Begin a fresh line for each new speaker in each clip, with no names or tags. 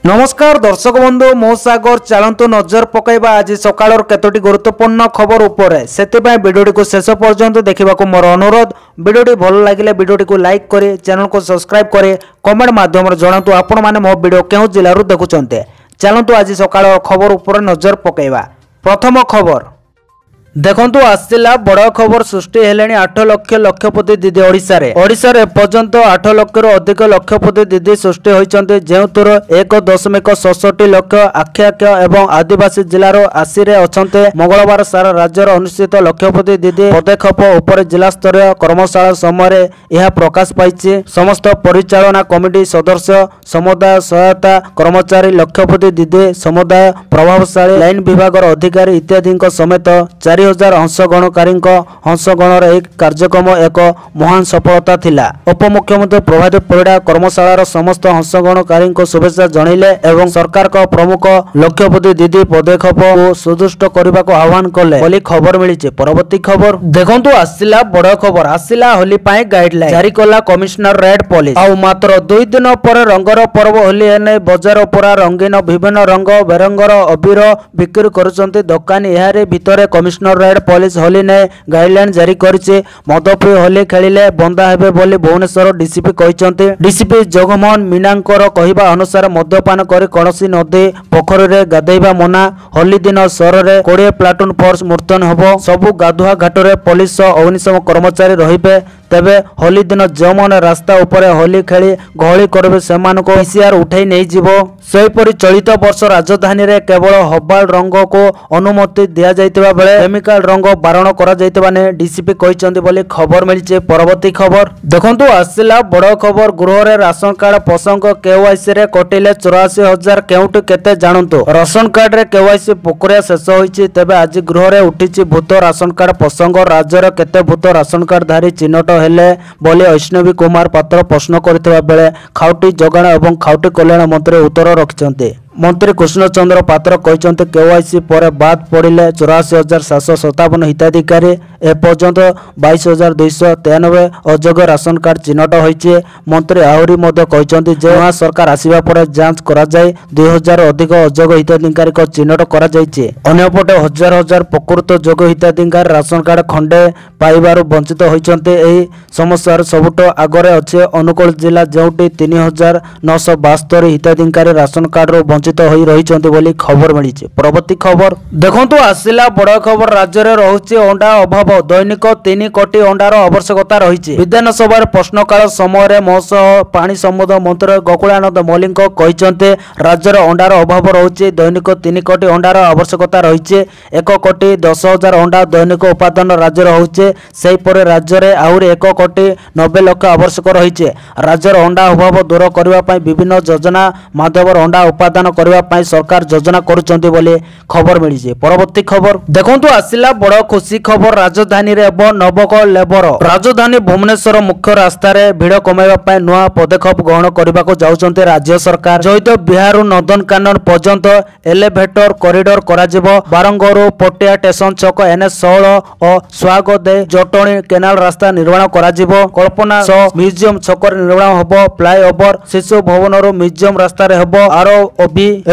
नमस्कार दर्शक बंधु मो सागर चलतु नजर पकईबा आज सकाळ केतोटी गुरुत्वपूर्ण खबर उपरे सेतिबाई वीडियोटी को शेष पर्यंत देखा मोर अनुरोध। वीडियोटी भल लगे वीडियोटी को लाइक करे, चैनल को सब्सक्राइब करे, कमेंट माध्यम जनातु आपण माने मो वीडियो केउ जिल्लारू देखुचंते। चलतु आज सकाळ खबर उपरे नजर पकईबा। प्रथम खबर देखंतु आसिला बड़ खबर सृष्टि हेलेनी 8 लाख लक्षपति दीदी ओडिशा रे पर्यंत 8 लाख रु अधिक लक्षपति दीदी सृष्टि होइचंते, जेउतुर 1.67 लाख आख्याख्य एवं आदिवासी जिलार आसी रे अछंते। मंगलवार सारा राज्यर अनुष्ठित लक्षपति दीदी पदक्षेप उपर जिला स्तरीय कर्मशाला समय यह प्रकाश पाइछि। समस्त परिचालना कमिटी सदस्य, समुदाय सहायता कर्मचारी, लक्षपति दीदी समुदाय प्रभावशाली लाइन विभाग अधिकारी इत्यादि समेत 4000 अंशग्रहणकारी अंशग्रहण एक कार्यक्रम एक महान सफलता थिला। उपमुख्यमंत्री प्रभात परिड़ा कर्मशालार समस्त अंशग्रहणकारी शुभेच्छा जणैले एवं सरकार का प्रमुख लक्षपति दीदी पदक्षेप को सुदृष्ट करने को आह्वान कले बोली खबर मिली। परवर्ती खबर देखंतु आसिला बड़ खबर आसिला होली पाए गाइडलाइन जारी कला कमिश्नरेट पुलिस। आ मात्र 2 दिन पर रंगर पर्व होली एने बजार पूरा रंगीन विभिन्न रंग बेरंगर अबीर बिक्री करुचंती दोकानी। यारे भितरे कमिश्नरेट पुलिस होली ने गाइडलाइन जारी करिছে। मद पी होली खेलिले बंदा हेबे बोली भुवनेश्वर डीसीपी कहिसंती। डीसीपी जगमोहन मीनांकर कहिबा अनुसार मद्यपान करी कौनसी नदी पोखरी रे गाधैबा मना। होली दिन सहर रे 20 प्लाटून फोर्स मुतयन हबो। सबु गाधुआ घाट रे पुलिस अग्निशम कर्मचारी रहिबे। तेबे होली दिन जो मैंने रास्ता उपरे होली खेली गहली करेंगे से पीसीआर उठाई नहीं जीवो। सेहीपरि चलित वर्ष राजधानी रे केवल हर्बाल रंग को अनुमति दिया जाइतिबा बेले केमिकल रंग बारण करा जाइतिबा ने डीसीपी कहिसंती बोली खबर मिली। परवर्ती खबर देखंतु आसिला बड़ खबर गृह रे राशन कार्ड प्रसंग केवाईसी रे कटिले 84,000 केउट केते जानंतु। राशन कार्ड रे केवाईसी प्रक्रिया शेष होईछि। तेबे आज गृह रे उठिछि भूत राशन कार्ड प्रसंग। राज्य रे केते भूत राशन कार्ड धारी चिन्हट हेले बोले अश्विनी कुमार पात्र प्रश्न करथिबा बेले खाउटी जोगाण एवं खाउटी कल्याण मंत्री उत्तर रखिसंते। मंत्री कृष्णचंद्र पात्र कहते केवाईसी पर बाद पड़े 84,757 हिताधिकारी एपर्यंत 22,293 अयोग्य राशन कार्ड चिन्हट होइछे। मंत्री आहरी कहते नया सरकार आसिबा पर जांच करा जाय 2000 अधिक अयोग्य हिताधिकारी चिन्हट करा जायछे। अन्यपटे हजार हजार प्रकृत योग्य हिताधिकारी राशन कार्ड खंडे पाइबारु वंचित होइछन्ते। एही समस्या सबुठ आगरे अच्छे अनुकूल जिला जोटी 3,972 हिताधिकारी राशन कार्ड रही खबर मिली। परवर्ती खबर देखंतु आसिला बड़ खबर राज्य में रहुछि अंडा अभाव। दैनिक 3 कोटी अंडार आवश्यकता रही। विधानसभा प्रश्नकाल समय मत्स्य पानी समुद्र मंत्री गोकुलानंद मल्लिक कहते राज्य में अंडार अभाव रहुछि। दैनिक 3 कोटी अंडार आवश्यकता रही। 1,10,000 अंडा दैनिक उत्पादन राज्य होचे। सेहीपरि राज्य में आहुरी 1,90,00,000 आवश्यक रही। राज्यर अंडा अभाव दूर करने विभिन्न योजना माध्यम अंडा उत्पादन करने सरकार योजना करुचंती बोली खबर मिली। परवर्ती खबर देखंतु आसिला बड़ खुशी खबर राजधानी रे नवक लेबर। राजधानी भुवनेश्वर मुख्य रास्ता रे भीड़ कमाइबा नुआ पदक्षेप ग्रहण करने को जाउचंती राज्य सरकार। जयित बिहार नंदनकानन पर्यंत एलिवेटर कॉरिडोर कराजिबो। बारंगरू पटिया स्टेशन छक NH 16 और स्वागदे जटणी केनाल रास्ता निर्माण कराजिबो। कल्पना म्यूजियम छक निर्माण हबो। फ्लाईओवर शिशु भवन म्यूजियम रास्ता रे हबो। आरो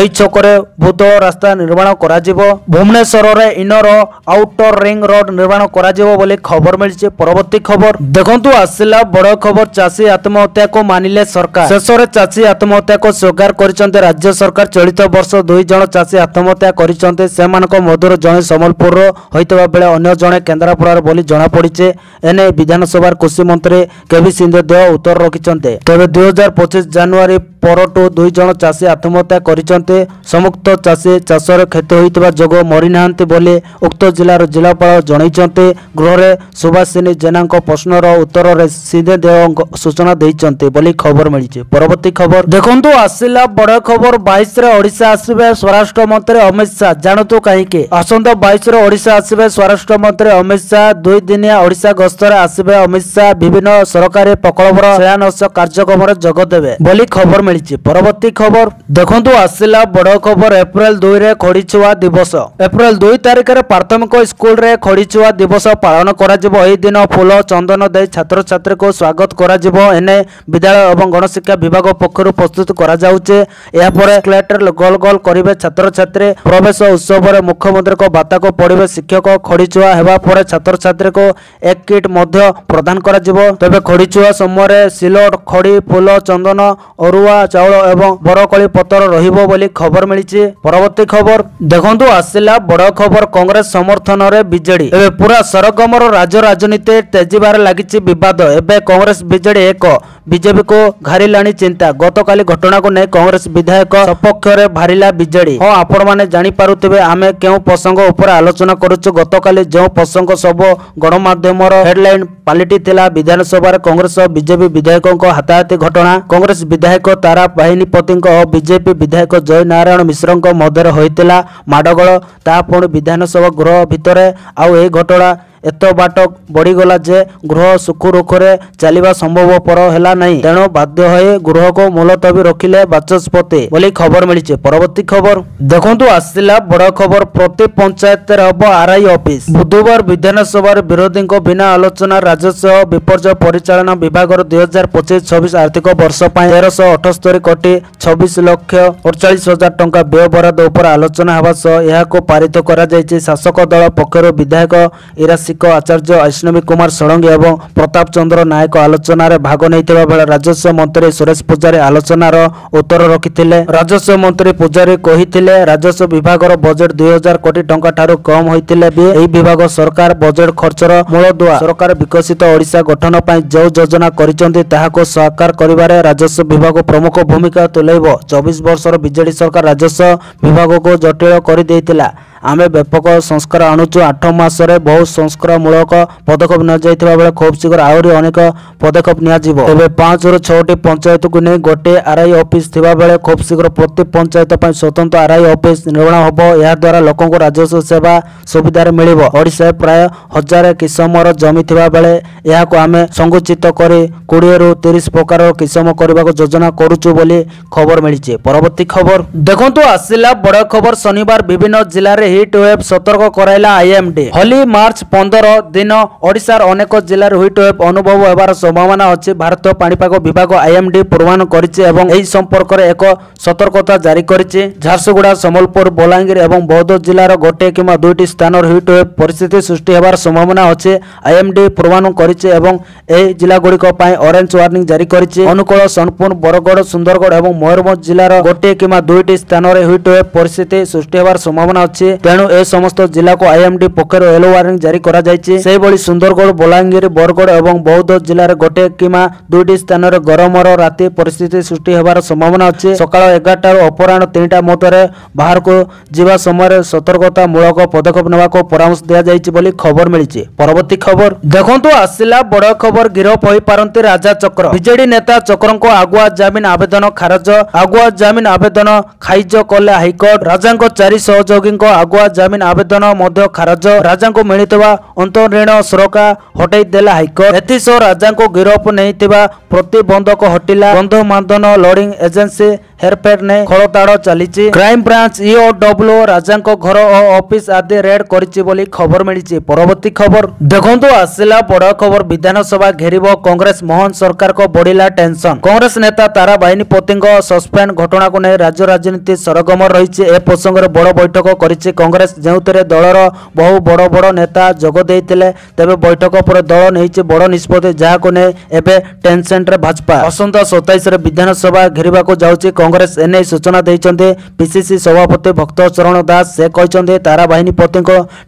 छकरे भूत रास्ता निर्माण कराजिबो। भुवनेश्वर रे इनर आउटर रिंग रोड निर्माण कराजिबो बोली खबर मिली। परवर्ती खबर देखंतु आसिला बड़ खबर चाषी आत्महत्या को मानिले सरकार। शेष में चाषी आत्महत्या को स्वीकार करिसंते राज्य सरकार। चलित वर्ष 2 जण चाषी आत्महत्या करिसंते। सेमानक मधुर जणे सम्बलपुर होइतबा बेले अन्य जणे केन्द्रापड़ा बोली जणा पड़िছে। एने विधानसभा कृषि मंत्री केवी सिंहदेव उत्तर रखिसंते। तबे 2025 जनवरी परटू 2 जण चाषी आत्महत्या करिसंते। समुक्त चाषी चाषर क्षति होइतबा जोगो मरि नाहंती बोली उक्त जिलार जिलापाल जणाइसंते। गृह रे सुभाषिनी जेनांक प्रश्नर उत्तर रे सिंहदेव सूचना दैचंते बोली खबर मिली। परवर्ती खबर देखंतु आसिला बड़ खबर 22 रे ओडिशा आसीबे स्वराष्ट्र मंत्री अमित शाह। जानतु काहेकि आसंता 22 रे ओडिशा आसीबे स्वराष्ट्र मंत्री अमित शाह। 2 दिनिया ओडिशा गस्तर आसीबे अमित शाह। विभिन्न सरकारी प्रकल्पर शिलान्यास कार्यक्रम रे जोग देबे बोली खबर मिली। परवर्ती खबर देखंतु आसिला बड़ खबर एप्रिल 2 रे खड़ीछुआ दिवस। एप्रिल 2 तारिख रे प्राथमिक स्कूल रे खड़ीछुआ दिवस पालन करा जिवो। एही दिन फूल चंदन दे छात्र छात्री को स्वागत करा जिवो। एने विद्यालय एवं गणशिक्षा विभाग पक्षरु प्रस्तुत करा जाउचे। एहा परे क्लेटर गोल गोल करिवे छात्र छात्री। प्रवेश उत्सव रे मुख्यमंत्री को बाता को पढ़िवे शिक्षक। खड़ीछुआ हेबा परे छात्र छात्री को एक किट मध्य प्रदान करा जिवो। तबे खड़ीछुआ समय रे सिलोट खड़ी फूल चंदन अरुआ चाउल एवं बरकली पत्र रहिबो बोली खबर मिली। परवर्ती खबर देखंतु आसिला बड़ खबर कांग्रेस समर्थन रे बीजेडी। एबे पूरा सरगमर राज्य राजनीति तेजीबार लागिछि विवाद। एबे कांग्रेस बीजेडी एक बीजेपी को घारिलाणी चिंता। गतकाली घटना को नै कांग्रेस विधायक सपक्ष रे भारिला बीजेडी। हां आपण माने जानि पारुथिबे आमे केउ प्रसंग ऊपर आलोचना करूछु। गतकाली जो प्रसंग सब गणमाध्यम रो हेडलाइन पालिटी थिला विधानसभा रे कांग्रेस बीजेपी विधायकों को हाथाहाथी घटना। कांग्रेस विधायक तारा बाहिनीपति बीजेपी विधायक जय नारायण मिश्र मध्य होइतिला माडगोल। ता पुणी विधानसभा गृह भितर आउ ए घटना एत बाट बढ़ीगला जे गृह सुखुरुखुरे चलवा संभवपर है नहीं। तेणु बाध्य हो गृह को मुलतवी रखिले बाचस्पति बोली खबर मिली। परवर्ती खबर देखंतु आसिला बड़ खबर प्रति पंचायत हम आरआई ऑफिस। बुधवार विधानसभा विरोधी बिना आलोचना राजस्व विपर्यय परिचालन विभाग 2025-26 आर्थिक वर्ष 1378 कोटी 26 लक्ष 48,000 टंका व्यय बराद उपर आलोचना होगा सह यह पारित कर शासक दल पक्षर विधायक इरासी आचार्य ऐष्णवी कुमार षडंगी एवं प्रताप चंद्र नायक आलोचन भाग नहीं बेले राजस्व मंत्री सुरेश पूजारी आलोचनार उत्तर रखिथिले। राजस्व मंत्री पूजारी कहिथिले राजस्व विभाग बजेट 2000 कोटी टंका ठारू कम होइतिले भी एही विभाग सरकार बजेट खर्चर मूलदुआ। सरकार विकसित ओडिशा गठन पई जो योजना करिसंती ताहाको साकार करिबारे राजस्व विभाग प्रमुख भूमिका तुलैबो। 24 वर्षर बीजेडी सरकार राजस्व विभाग को जटिल कर देइतिला। आमे व्यापक संस्कार आणुचु। 8 मासरे बहुत संस्कार मूलक पदक्षेप न जाइथिबा बेले खूब शीघ्र आहुरी अनेक पदक्षेप निया जिवो। एबे 5 रु 6टी पंचायत को नै गोटे आरआई ऑफिस थिबा बेले खूब शीघ्र प्रति पंचायत पय स्वतंत्र आरआई ऑफिस निर्माण होबो। या द्वारा लोकन को राजस्व सेवा सुविधा रे मिलिबो। ओडिसा प्राय 1000 किसमर जमी थिबा बेले या को आमे संकुचित करी 20 रु 30 प्रकार किसम करबा को योजना करूचु बोली खबर मिलिছে। परवर्ती खबर देखंतु आसिला बड़ खबर शनिवार विभिन्न जिल्ला रे हिट वेव सतर्क कराइला आईएमडी। होली मार्च 15 दिन ओडिशार अनेक जिल्लार हिट वेव अनुभव होबार संभावना अछि। भारतीय पाणीपाग विभाग आईएमडी पूर्वानुमान करिछि एवं एही संपर्क रे एक सतर्कता जारी करिछि। झारसुगुड़ा सम्बलपुर बलांगीर एवं बौद्ध जिल्लार गोटे किंवा दुईटी स्थान हिट वेव परिस्थिति सृष्टि होबार संभावना अछि। आईएमडी पूर्वानुमान करिछि एवं एही जिल्ला गुड़िक पय ऑरेंज वार्निंग जारी करिछि। अनुकूल सोनपुर बरगढ़ सुंदरगढ़ एवं मयूरभंज जिल्लार गोटे किंवा दुईटी स्थान हिट वेव परिस्थिति सृष्टि होबार संभावना अछि। तेणु ए समस्त जिला को आईएमडी पक्षर येलो वार्निंग जारी करा जायछि। सेहि भली सुंदरगढ़ बलांगीर बरगढ़ एवं बौद्ध जिल्लार गोटे किंवा दुईटी स्थान रे गरमर राति परिस्थिति सृष्टि होबार संभावना अछि। सकाळ 11टा रु अपराह्न 3टा मध्य बाहर को जीवा समय सतर्कता मूलक पदक्षेप नेबा को परामर्श दिया जायछि बोली खबर मिलिछि। परवर्ती खबर देखंतु आसिला बड़ खबर गिरफ होई पारंती राजा चक्र। बीजेडी नेता चक्रन को आगुआ जामिन आवेदन खारज। आगुआ जामिन आवेदन खारिज कले हाईकोर्ट। राजा को 4 सहयोगी को आगुआ जामिन आवेदन मध्य खारज। राजा को मिलितवा अंतरीण सुरक्षा हटाई देला हाईकोर्ट। एथिसह राजा को गिरफ नहीं प्रतिबंधक हटिला। बंधु मानधन लोडिंग एजेंसी हेरफेर ने खलताड़ चली। क्राइम ब्रांच ईओडब्ल्यू राजा घर और ऑफिस आदि रेड करिछि बोली खबर मिली। परवर्ती खबर देखंतु आसिला बड़ खबर विधानसभा घेरिबो कांग्रेस। मोहन सरकार को बढ़िला टेंशन। कांग्रेस नेता तारा बाहिनीपति सस्पेंड घटना को नहीं राज्य राजनीति सरगम रही। ए प्रसंग में बड़ बैठक करिछि कांग्रेस जेउतरे दलर बहु बड़ बड़ नेता जोग देइतिले। तेबे बैठक पर दल नहीं बड़ निष्पत्ति जहाको ने एबे टेंशन रे भाजपा असंता 27 रे विधानसभा घेरिबा को जाउछि कांग्रेस। एने सूचना देइचंते पीसीसी सभापति भक्त चरण दास। से कहचंते तारा बाहिनीपति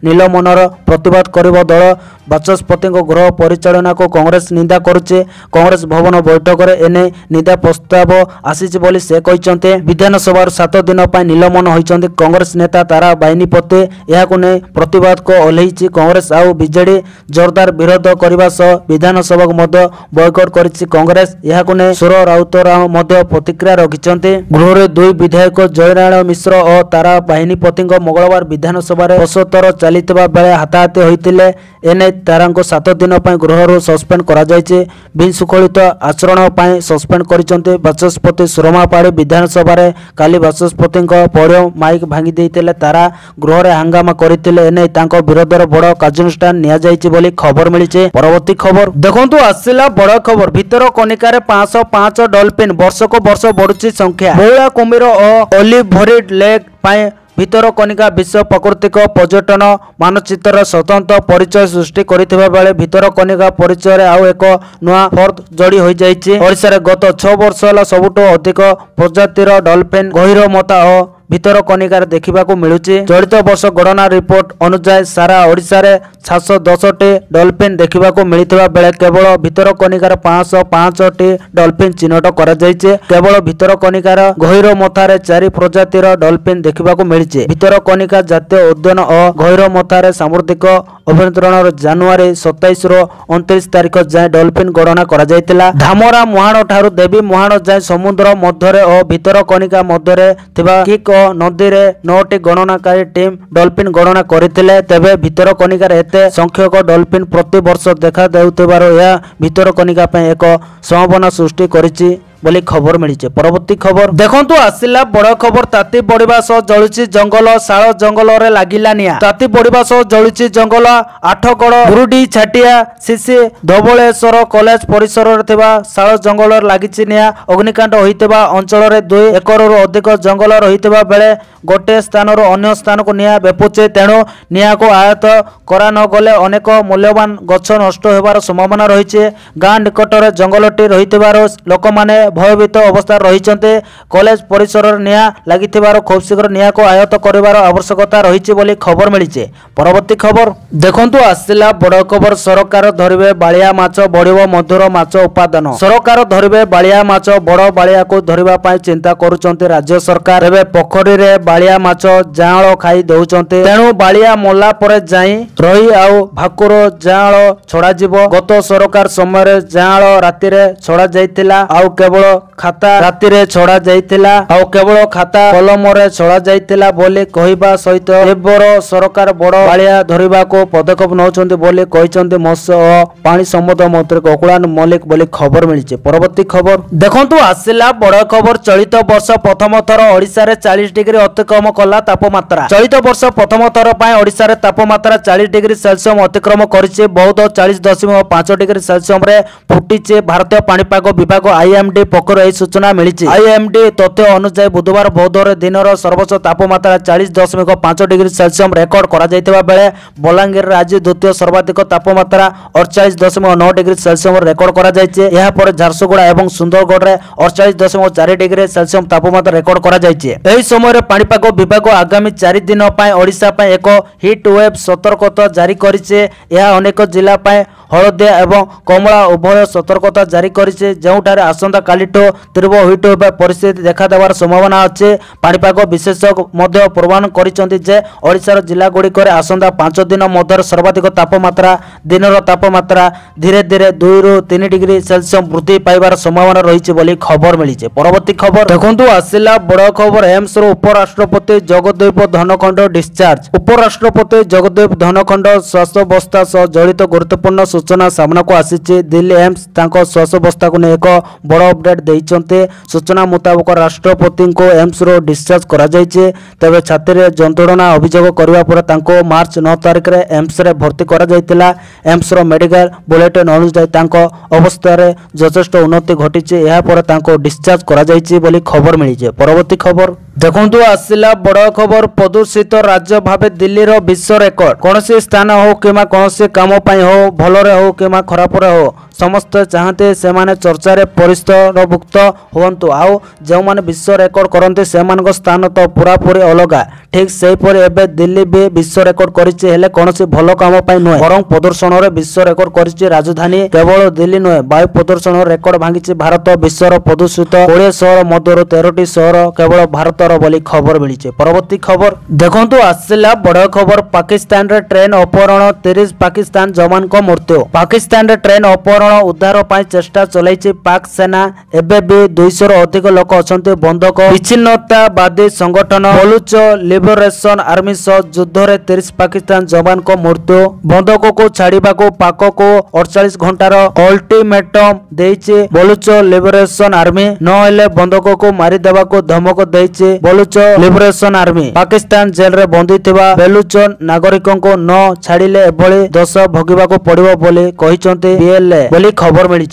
निलमनर प्रतिवाद करिबो दल। बाचस्पति गृह परिचालना को कांग्रेस निंदा करुचे। कांग्रेस भवन बैठक रे एने निंदा प्रस्ताव आसीछि बोली से कहचंते। विधानसभा 7 दिन पय निलमन होइचंते कांग्रेस नेता तारा बाहिनीपति। याको ने प्रतिवाद को ओल्हेछि कांग्रेस आउ बीजेडी जोरदार विरोध करबा सह विधानसभा को मध्य बॉयकॉट करिछि कांग्रेस। याको ने सुर राउतराम मध्य प्रतिक्रिया रखिचंते। ଗୃହରେ ଦୁଇ ବିଧାୟକ ଜୟନାରାୟଣ ମିଶ୍ର ଓ ତାରା ବାହିନୀପତିଙ୍କ ମଙ୍ଗଳବାର ବିଧାନସଭାରେ ପ୍ରଶ୍ନୋତ୍ତର ଚାଲିଥିବା ବେଳେ ହାତାହାତି ହୋଇଥିଲେ। ଏନେଇ ତାରାଙ୍କୁ 7 ଦିନ ପାଇଁ ଗୃହରୁ ସସ୍ପେଣ୍ଡ କରାଯାଇଛି। ବିଶୃଙ୍ଖଳିତ ଆଚରଣ ପାଇଁ ସସ୍ପେଣ୍ଡ କରିଛନ୍ତି ବାଚସ୍ପତି ସୁରମା ପାଢ଼ୀ। ବିଧାନସଭାରେ କାଲି ବାଚସ୍ପତିଙ୍କ ପୋଡ଼ିୟମ ମାଇକ୍ ଭାଙ୍ଗି ଦେଇଥିଲେ ତାରା ଗୃହରେ ହାଙ୍ଗାମା କରିଥିଲେ। ଏନେଇ ତାଙ୍କ ବିରୋଧରେ ବଡ଼ କାର୍ଯ୍ୟାନୁଷ୍ଠାନ ନିଆଯାଇଛି ବୋଲି ଖବର ମିଳିଛି। ପରବର୍ତ୍ତୀ ଖବର ଦେଖନ୍ତୁ, ଆସିଲା ବଡ଼ ଖବର। ଭିତରକନିକାରେ 505 ଡଲଫିନ୍, ବର୍ଷକୁ ବର୍ଷ ବଢୁଛି ସଂଖ୍ୟା। ବଉଳା କୁମ୍ଭୀର ଓ ଅଲିଭରିଡ ଲେକ୍ ପାଇଁ ଭିତରକନିକା ବିଶ୍ୱ ପ୍ରାକୃତିକ ପର୍ଯ୍ୟଟନ ମାନଚିତ୍ରରେ ସ୍ୱତନ୍ତ୍ର ପରିଚୟ ସୃଷ୍ଟି କରିଥିବା ବେଳେ ଭିତରକନିକା ପରିଚୟରେ ଆଉ ଏକ ନୂଆ ଫର୍ଦ୍ଦ ଯୋଡ଼ି ହୋଇଯାଇଛି। ଓଡ଼ିଶାରେ ଗତ 6 ବର୍ଷ ହେଲା ସବୁଠୁ ଅଧିକ ପ୍ରଜାତିର ଡଲଫିନ୍ ଗହୀରମଥା ଓ ଭିତରକନିକାରେ ଦେଖିବାକୁ ମିଳୁଛି। ଚଳିତ ବର୍ଷ ଗଣନା ରିପୋର୍ଟ ଅନୁଯାୟୀ ସାରା ଓଡ଼ିଶାରେ 710ଟି ଡଲଫିନ୍ ଦେଖିବାକୁ ମିଳିଥିବା ବେଳେ କେବଳ ଭିତରକନିକାର 505ଟି ଡଲଫିନ୍ ଚିହ୍ନଟ କରାଯାଇଛି। କେବଳ ଭିତରକନିକାର ଗହୀରମଥାରେ 4 ପ୍ରଜାତିର ଡଲଫିନ୍ ଦେଖିବାକୁ ମିଳିଛି। ଭିତରକନିକା ଜାତୀୟ ଉଦ୍ୟାନ ଓ ଗହୀରମଥାରେ ସାମୁଦ୍ରିକ ଅଭ୍ୟନ୍ତରୀଣର ଜାନୁଆରୀ 27ରୁ 29 ତାରିଖ ଯାଏଁ ଡଲଫିନ୍ ଗଣନା କରାଯାଇଥିଲା। ଧାମରା ମୁହାଣ ଠାରୁ ଦେବୀ ମୁହାଣ ଯାଏଁ ସମୁଦ୍ର ମଧ୍ୟରେ ଓ ଭିତରକନିକା ମଧ୍ୟରେ ଥିବା କିକ୍ ଓ ନଦୀରେ 9ଟି ଗଣନାକାରୀ ଟିମ୍ ଡଲଫିନ୍ ଗଣନା କରିଥିଲେ। ତେବେ ଭିତରକନିକାରେ ଏତେ ସଂଖ୍ୟକ ଡଲଫିନ୍ ପ୍ରତିବର୍ଷ ଦେଖାଦେଉଥିବାରୁ ଏହା ଭିତରକନିକା ପାଇଁ ଏକ ସମ୍ଭାବନା ସୃଷ୍ଟି କରିଛି ବୋଲି ଖବର ମିଳିଛି। ପରବର୍ତ୍ତୀ ଖବର ଦେଖନ୍ତୁ, ଆସିଲା ବଡ଼ ଖବର। ତାତି ବଢିବା ସହ ଜଳୁଛି ଜଙ୍ଗଲ, ଶାଳ ଜଙ୍ଗଲରେ ଲାଗିଲା ନିଆଁ। ତାତି ବଢିବା ସହ ଜଳୁଛି ଜଙ୍ଗଲ। ଆଠଗଡ଼ ଗୁରୁଡି ଛାଟିଆ ଶିଶି ଧବଳେଶ୍ୱର କଲେଜ ପରିସରରେ ଥିବା ଶାଳ ଜଙ୍ଗଲରେ ଲାଗିଛି ନିଆଁ। ଅଗ୍ନିକାଣ୍ଡ ହୋଇଥିବା ଅଞ୍ଚଳରେ 2 ଏକରରୁ ଅଧିକ ଜଙ୍ଗଲ ରହିଥିବା ବେଳେ ଗୋଟିଏ ସ୍ଥାନରୁ ଅନ୍ୟ ସ୍ଥାନକୁ ନିଆଁ ବ୍ୟାପୁଛି। ତେଣୁ ନିଆଁକୁ ଆୟତ୍ତ କରା ନ ଗଲେ ଅନେକ ମୂଲ୍ୟବାନ ଗଛ ନଷ୍ଟ ହେବାର ସମ୍ଭାବନା ରହିଛି। ଗାଁ ନିକଟରେ ଜଙ୍ଗଲଟି ରହିଥିବାରୁ ଲୋକମାନେ ଭୟଭୀତ ଅବସ୍ଥାରେ ରହିଛନ୍ତି। କଲେଜ ପରିସରରେ ନିଆଁ ଲାଗିଥିବାରୁ ଖୁବ୍ ଶୀଘ୍ର ନିଆଁକୁ ଆୟତ୍ତ କରିବାର ଆବଶ୍ୟକତା ରହିଛି ବୋଲି ଖବର ମିଳିଛି। ପରବର୍ତ୍ତୀ ଖବର ଦେଖନ୍ତୁ, ଆସିଲା ବଡ଼ ଖବର। ସରକାର ଧରିବେ ବାଳିଆ ମାଛ, ବଢ଼ିବ ମଧୁର ମାଛ ଉତ୍ପାଦନ। ସରକାର ଧରିବେ ବାଳିଆ ମାଛ। ବଡ଼ ବାଳିଆକୁ ଧରିବା ପାଇଁ ଚିନ୍ତା କରୁଛନ୍ତି ରାଜ୍ୟ ସରକାର। ଏବେ ପୋଖରୀରେ ବାଳିଆ ମାଛ ଜାଆଁଳ ଖାଇ ଦେଉଛନ୍ତି। ତେଣୁ ବାଳିଆ ମଲା ପରେ ଯାଇ ରୋହି ଆଉ ଭାକୁର ଜାଆଁଳ ଛଡ଼ାଯିବ। ଗତ ସରକାର ସମୟରେ ଜାଆଁଳ ରାତିରେ ଛଡ଼ା ଯାଇଥିଲା ଆଉ କେବଳ ଖାତା ରାତିରେ ଛଡ଼ା ଯାଇଥିଲା ଆଉ କେବଳ ଖାତା କଲମରେ ଛଡ଼ା ଯାଇଥିଲା ବୋଲି କହିବା ସହିତ ଏବର ସରକାର ବଡ଼ ବାଳିଆ ଧରିବାକୁ ପଦକ୍ଷେପ ନେଉଛନ୍ତି ବୋଲି କହିଛନ୍ତି ମତ୍ସ୍ୟ ଓ ପାଣି ସମ୍ପଦ ମନ୍ତ୍ରୀ ଗୋକୁଳାନନ୍ଦ ମଲ୍ଲିକ ବୋଲି ଖବର ମିଳିଛି। ପରବର୍ତ୍ତୀ ଖବର ଦେଖନ୍ତୁ, ଆସିଲା ବଡ଼ ଖବର। ଚଳିତ ବର୍ଷ ପ୍ରଥମ ଥର ଓଡ଼ିଶାରେ 40 ଡିଗ୍ରୀ ଅତିକ୍ରମ କଲା ତାପମାତ୍ରା। ଚଳିତ ବର୍ଷ ପ୍ରଥମ ଥର ପାଇଁ ଓଡ଼ିଶାରେ ତାପମାତ୍ରା 40 ଡିଗ୍ରୀ ସେଲସିୟମ ଅତିକ୍ରମ କରିଛି। ବୌଦ୍ଧ 40.5 ଡିଗ୍ରୀ ସେଲସିୟମରେ ଫୁଟିଛି। ଭାରତୀୟ ପାଣିପାଗ ବିଭାଗ IMD ପକ୍ଷରୁ ଏହି ସୂଚନା ମିଳିଛି। IMD ତଥ୍ୟ ଅନୁଯାୟୀ ବୁଧବାର ବୌଦ୍ଧରେ ଦିନର ସର୍ବୋଚ୍ଚ ତାପମାତ୍ରା 40.5 ଡିଗ୍ରୀ ସେଲସିୟମ ରେକର୍ଡ କରାଯାଇଥିବା ବେଳେ ବଲାଙ୍ଗୀରରେ ଆଜି ଦ୍ୱିତୀୟ ସର୍ବାଧିକ ତାପମାତ୍ରା 48.9 ଡିଗ୍ରୀ ସେଲସିୟମ ରେକର୍ଡ କରାଯାଇଛି। ଏହାପରେ ଝାରସୁଗୁଡ଼ା ଏବଂ ସୁନ୍ଦରଗଡ଼ରେ 48.4 ଡିଗ୍ରୀ ସେଲସିୟମ ତାପମାତ୍ରା ରେକର୍ଡ କରାଯାଇଛି। ଏହି ସମୟରେ ପାଣିପାଗ ବିଭାଗ ଆଗାମୀ 4 ଦିନ ପାଇଁ ଓଡ଼ିଶା ପାଇଁ ଏକ ହିଟ୍ ୱେଭ୍ ସତର୍କତା ଜାରି କରିଛି। ଏହା ଅନେକ ଜିଲ୍ଲା ପାଇଁ ହଳଦିଆ ଏବଂ କମଳା ଉଭୟ ସତର୍କତା ଜାରି କରିଛି, ଯେଉଁଠାରେ ଆସନ୍ତାକାଲିଠୁ ତୀବ୍ର ହିଟ୍ ୱେଭ୍ ପରିସ୍ଥିତି ଦେଖାଦେବାର ସମ୍ଭାବନା ଅଛି। ପାଣିପାଗ ବିଶେଷଜ୍ଞ ମଧ୍ୟ ପୂର୍ବାନୁମାନ କରିଛନ୍ତି ଯେ ଓଡ଼ିଶାର ଜିଲ୍ଲାଗୁଡ଼ିକରେ ଆସନ୍ତା 5 ଦିନ ମଧ୍ୟରେ ସର୍ବାଧିକ ତାପମାତ୍ରା ଦିନର ତାପମାତ୍ରା ଧୀରେ ଧୀରେ 2ରୁ 3 ଡିଗ୍ରୀ ସେଲସିୟମ ବୃଦ୍ଧି ପାଇବାର ସମ୍ଭାବନା ରହିଛି ବୋଲି ଖବର ମିଳିଛି। ପରବର୍ତ୍ତୀ ଖବର ଦେଖନ୍ତୁ, ଆସିଲା ବଡ଼ ଖବର। ଏମ୍ସରୁ ଉପରାଷ୍ଟ୍ରପତି ଜଗଦୀପ ଧନଖଣ୍ଡ ଡିସଚାର୍ଜ। ଉପରାଷ୍ଟ୍ରପତି ଜଗଦୀପ ଧନଖଣ୍ଡ ସ୍ୱାସ୍ଥ୍ୟାବସ୍ଥା ସହ ଜଡ଼ିତ ଗୁରୁତ୍ୱପୂର୍ଣ୍ଣ ସୂଚନା ସାମ୍ନାକୁ ଆସିଛି। ଦିଲ୍ଲୀ ଏମ୍ସ ତାଙ୍କ ସ୍ୱାସ୍ଥ୍ୟାବସ୍ଥାକୁ ନେଇ ଏକ ବଡ଼ ଅପଡେଟ୍ ଦେଇଛନ୍ତି। ସୂଚନା ମୁତାବକ ରାଷ୍ଟ୍ରପତିଙ୍କୁ ଏମ୍ସରୁ ଡିସଚାର୍ଜ କରାଯାଇଛି। ତେବେ ଛାତିରେ ଯନ୍ତ୍ରଣା ଅଭିଯୋଗ କରିବା ପରେ ତାଙ୍କୁ ମାର୍ଚ୍ଚ 9 ତାରିଖରେ ଏମ୍ସରେ ଭର୍ତ୍ତି କରାଯାଇଥିଲା। ଏମ୍ସର ମେଡିକାଲ ବୁଲେଟିନ୍ ଅନୁଯାୟୀ ତାଙ୍କ ଅବସ୍ଥାରେ ଯଥେଷ୍ଟ ଉନ୍ନତି ଘଟିଛି। ଏହାପରେ ତାଙ୍କୁ ଡିସଚାର୍ଜ କରାଯାଇଛି ବୋଲି ଖବର ମିଳିଛି। ପରବର୍ତ୍ତୀ ଖବର ଦେଖନ୍ତୁ, ଆସିଲା ବଡ଼ ଖବର। ପ୍ରଦୂଷିତ ରାଜ୍ୟ ଭାବେ ଦିଲ୍ଲୀର ବିଶ୍ୱ ରେକର୍ଡ। କୌଣସି ସ୍ଥାନ ହେଉ କିମ୍ବା କୌଣସି କାମ ପାଇଁ ହେଉ, ଭଲରେ ହେଉ କିମ୍ବା ଖରାପରେ ହେଉ, ସମସ୍ତେ ଚାହାନ୍ତି ସେମାନେ ଚର୍ଚ୍ଚାରେ ପରିସ୍ତରଭୁକ୍ତ ହୁଅନ୍ତୁ। ଆଉ ଯେଉଁମାନେ ବିଶ୍ୱ ରେକର୍ଡ କରନ୍ତି ସେମାନଙ୍କ ସ୍ଥାନ ତ ପୁରାପୁରି ଅଲଗା। ଠିକ୍ ସେହିପରି ଏବେ ଦିଲ୍ଲୀ ବି ବିଶ୍ୱ ରେକର୍ଡ କରିଛି, ହେଲେ କୌଣସି ଭଲ କାମ ପାଇଁ ନୁହେଁ, ବରଂ ପ୍ରଦୂଷଣରେ ବିଶ୍ୱ ରେକର୍ଡ କରିଛି ରାଜଧାନୀ। କେବଳ ଦିଲ୍ଲୀ ନୁହେଁ, ବାୟୁ ପ୍ରଦୂଷଣର ରେକର୍ଡ ଭାଙ୍ଗିଛି ଭାରତ। ବିଶ୍ୱର ପ୍ରଦୂଷିତ 20 ସହର ମଧ୍ୟରୁ 13ଟି ସହର କେବଳ ଭାରତ गुरुतर बोली खबर मिली। परवर्ती खबर देखंतु आसिला बड़ खबर पाकिस्तान रे ट्रेन अपहरण 30 पाकिस्तान जवान को मृत्यु। पाकिस्तान रे ट्रेन अपहरण उद्धार पाई चेष्टा चलाइछि पाक सेना। एबे भी 200 रो अधिक लोक अछंते बंधक। विच्छिन्नतावादी संगठन बलूच लिबरेशन आर्मी सह युद्ध रे 30 पाकिस्तान जवान को मृत्यु। बंधक को छाड़ीबा को पाक को 48 घंटार अल्टीमेटम देइछि बलूच लिबरेशन आर्मी। न हेले बंधक को मारी देबा को धमक देइछि Baloch liberation army. Pakistan jail रे बंदी थिबा बेलूच नागरिकों को न छाड़िले एभली दश भोगिबा को पड़िबो बोली कहिसंते बीएलए बोली खबर मिली।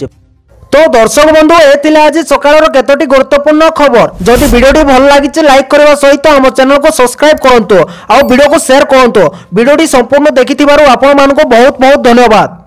तो दर्शक बंधु ए आज सकाळ केतोटी गुरुत्वपूर्ण खबर। जदि वीडियोटी भल लागिছে लाइक करबा सहित हम चैनल को सब्सक्राइब करंतु आ वीडियो को शेयर करंतु। वीडियोटी संपूर्ण देखिथिबारु आपण मानको बहुत बहुत धन्यवाद।